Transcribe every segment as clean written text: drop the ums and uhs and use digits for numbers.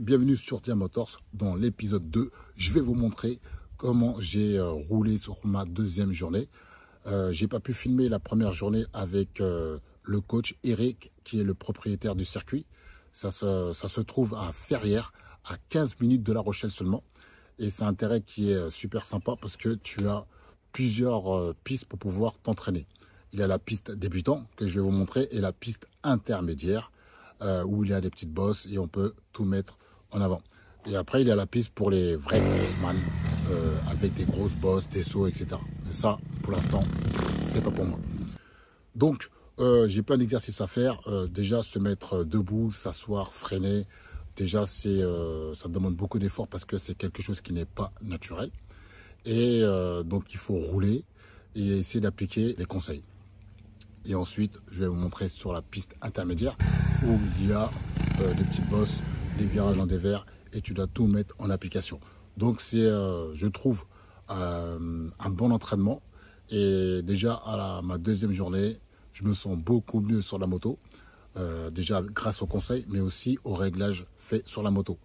Bienvenue sur Dia Motors. Dans l'épisode 2, je vais vous montrer comment j'ai roulé sur ma deuxième journée. J'ai pas pu filmer la première journée avec le coach Eric, qui est le propriétaire du circuit. Ça se trouve à Ferrières, à 15 minutes de La Rochelle seulement. Et c'est un terrain qui est super sympa parce que tu as plusieurs pistes pour pouvoir t'entraîner. Il y a la piste débutant que je vais vous montrer et la piste intermédiaire où il y a des petites bosses et on peut tout mettre en avant. Et après, il y a la piste pour les vrais crossman avec des grosses bosses, des sauts, etc. Mais ça, pour l'instant, c'est pas pour moi. Donc, j'ai plein d'exercices à faire. Déjà, se mettre debout, s'asseoir, freiner. Déjà, ça demande beaucoup d'efforts parce que c'est quelque chose qui n'est pas naturel. Et donc, il faut rouler et essayer d'appliquer les conseils. Et ensuite, je vais vous montrer sur la piste intermédiaire où il y a des petites bosses, des virages en dévers et tu dois tout mettre en application. Donc, c'est, je trouve, un bon entraînement. Et déjà, à ma deuxième journée, je me sens beaucoup mieux sur la moto. Déjà, grâce aux conseils, mais aussi au réglage fait sur la moto.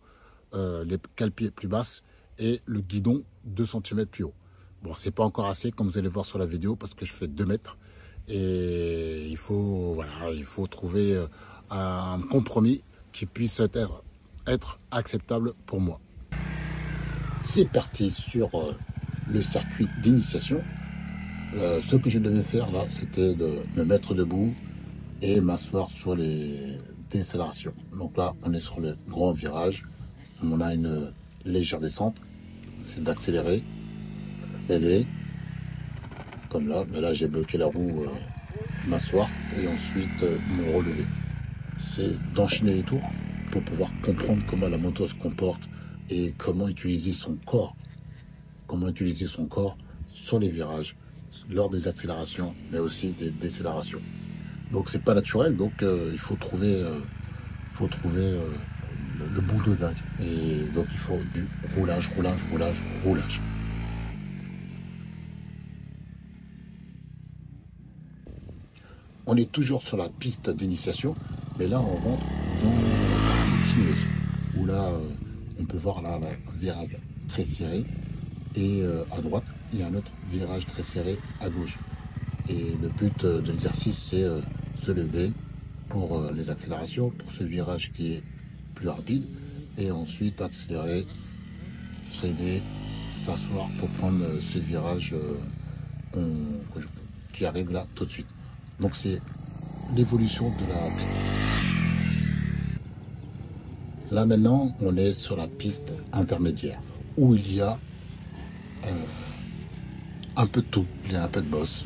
Les cale-pieds plus basses et le guidon 2 cm plus haut. Bon, c'est pas encore assez, comme vous allez voir sur la vidéo, parce que je fais 2 mètres. Et il faut trouver un compromis qui puisse être acceptable pour moi. C'est parti sur le circuit d'initiation. Ce que je devais faire là, c'était de me mettre debout et m'asseoir sur les décélérations. Donc là, on est sur le grand virage. On a une légère descente. C'est d'accélérer, aider. Comme là, mais là j'ai bloqué la roue, m'asseoir et ensuite me relever. C'est d'enchaîner les tours pour pouvoir comprendre comment la moto se comporte et comment utiliser son corps. Comment utiliser son corps sur les virages, lors des accélérations, mais aussi des décélérations. Donc c'est pas naturel, donc il faut trouver, le bon dosage. Et donc il faut du roulage, roulage, roulage, roulage. On est toujours sur la piste d'initiation, mais là on rentre dans la partie sinueuse, où là on peut voir là un virage très serré, et à droite il y a un autre virage très serré à gauche. Et le but de l'exercice, c'est se lever pour les accélérations, pour ce virage qui est plus rapide, et ensuite accélérer, freiner, s'asseoir pour prendre ce virage qui arrive là tout de suite. Donc c'est l'évolution de la technique. Là maintenant, on est sur la piste intermédiaire où il y a un peu de tout. Il y a un peu de bosse.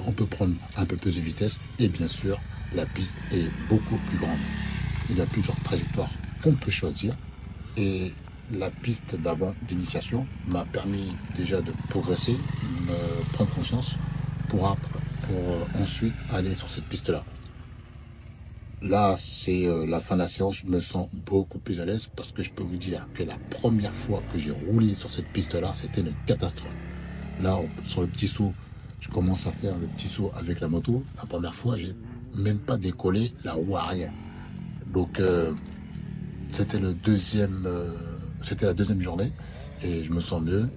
On peut prendre un peu plus de vitesse et bien sûr, la piste est beaucoup plus grande. Il y a plusieurs trajectoires qu'on peut choisir et la piste d'avant d'initiation m'a permis déjà de progresser, me prendre confiance pour ensuite aller sur cette piste-là. Là, c'est la fin de la séance, je me sens beaucoup plus à l'aise parce que je peux vous dire que la première fois que j'ai roulé sur cette piste-là, c'était une catastrophe. Là, sur le petit saut, je commence à faire le petit saut avec la moto. La première fois, j'ai même pas décollé la roue arrière. Donc, c'était la deuxième journée et je me sens mieux.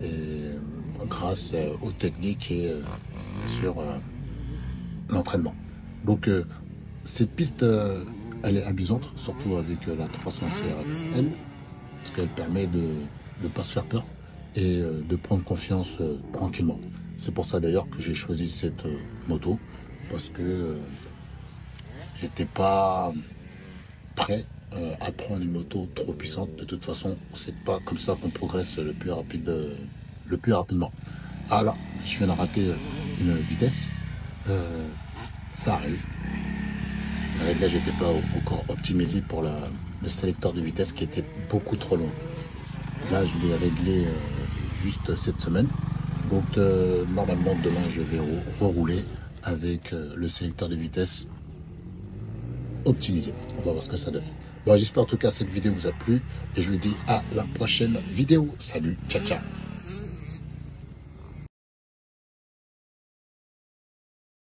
Et grâce aux techniques et sur l'entraînement. Donc cette piste, elle est amusante, surtout avec la 300 CRF-L, parce qu'elle permet de ne pas se faire peur et de prendre confiance tranquillement. C'est pour ça d'ailleurs que j'ai choisi cette moto, parce que j'étais pas prêt à prendre une moto trop puissante. De toute façon, c'est pas comme ça qu'on progresse le plus rapidement. Ah là, je viens de rater une vitesse. Ça arrive. Le réglage n'était pas encore optimisé pour le sélecteur de vitesse qui était beaucoup trop long. Là, je l'ai réglé juste cette semaine. Donc, normalement, demain, je vais rerouler avec le sélecteur de vitesse optimisé. On va voir ce que ça donne. Bon, j'espère en tout cas que cette vidéo vous a plu et je vous dis à la prochaine vidéo. Salut, ciao, ciao.